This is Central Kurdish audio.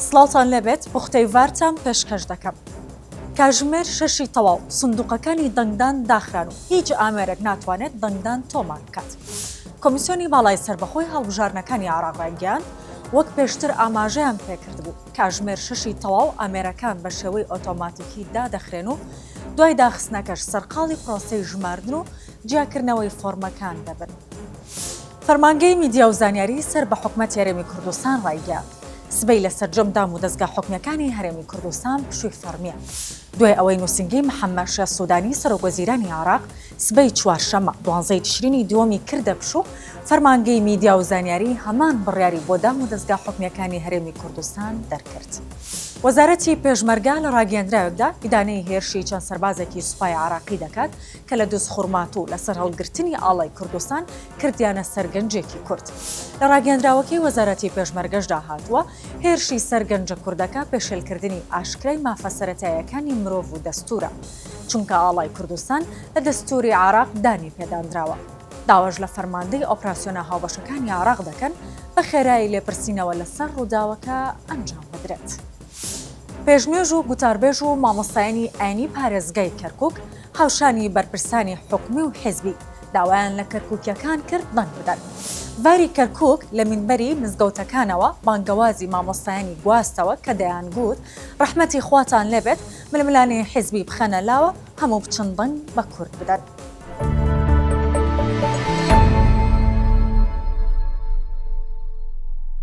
سڵاوتان لەبێت بۆ قوتەیڤارتان پێشکەش دەکەم. کاتژمێر 6 تەواو سندوقەکانی دەنگدان داخران و هیچ ئامێرێک ناتوانێت دەنگدان تۆمان بکات. کۆمیسیۆنی باڵای سەربەخۆی هەڵبژارنەکانی عێراق ڕایگەیاند وەک پێشتر ئاماژەیان پێکرد بوو کاتژمێر 6 تەواو ئامێرەکان بە شێوەی ئۆتۆماتیکی دادەخرێن و دوای داخستنەکەش سەرقاڵی پرۆسەی ژماردن و جیاکردنەوەی فۆرمەکان دەبن. فەرمانگەی میدیا و زانیاری سەر بە حکومەت هەرێمی کوردستان ڕایگەیاند سبەی لە سەرجەمدام و دەستگا حکومیەکانی هەرێمی کوردستان پشووی فەرمیە. دوای ئەوەی نووسنگی محەممەد شێخ سوودانی سەرۆکوەزیرانی عێراق سبەی چوارشەممە 12 تشرینی دووەمی کردە پشوو فەرمانگەی میدیا و زانیاری هەمان بڕیاری بۆ دام و دەستگا حکومیەکانی هەرێمی کوردستان دەرکرد. وەزارەتی پێشمەرگا لە ڕاگەیاندراوێکدا ئیدانەی هێرشی چەند سەربازێکی سوپای عێراقی دەکات کە لە دۆزخورمات و لەسەر هەڵگرتنی ئاڵای کوردستان کردیانە سەرگەنجێکی کورد. لە ڕاگەیاندراوەکەی وەزارەتی پێشمەرگەشدا هاتووە هێرشی سەرگەنجە کوردەکە پێشێلکردنی ئاشکرای مافە سەرەتاییەکانی مرۆڤ و دەستورە چونکە ئاڵای کوردستان لە دەستوری عێراق دانی پێدانراوە. داواژ لە فەرماندەی ئۆپراسیۆنە هاوبەشەکانی عێراق دەکەن بە خێرایی لێپرسینەوە لەسەر ڕووداوەکە ئەنجام بدرێت. پێشمێژ و گوتاربێژ و مامۆستایانی ئاینی پارێزگای کەرکووک هاوشانی بەرپرسانی حکومی و حیزبی داوایان لە کەرکووکیەکان کرد دەنگ بدەن. ڤاری کەرکووک لە مینبەری مزگەوتەکانەوە بانگەوازی مامۆستایانی گواستەوە کە دەیانگوت ڕەحمەتی خواتان لێبێت ململانەی حیزبی بخەنە لاوە هەموو بچن دەنگ بە کورد بدەن.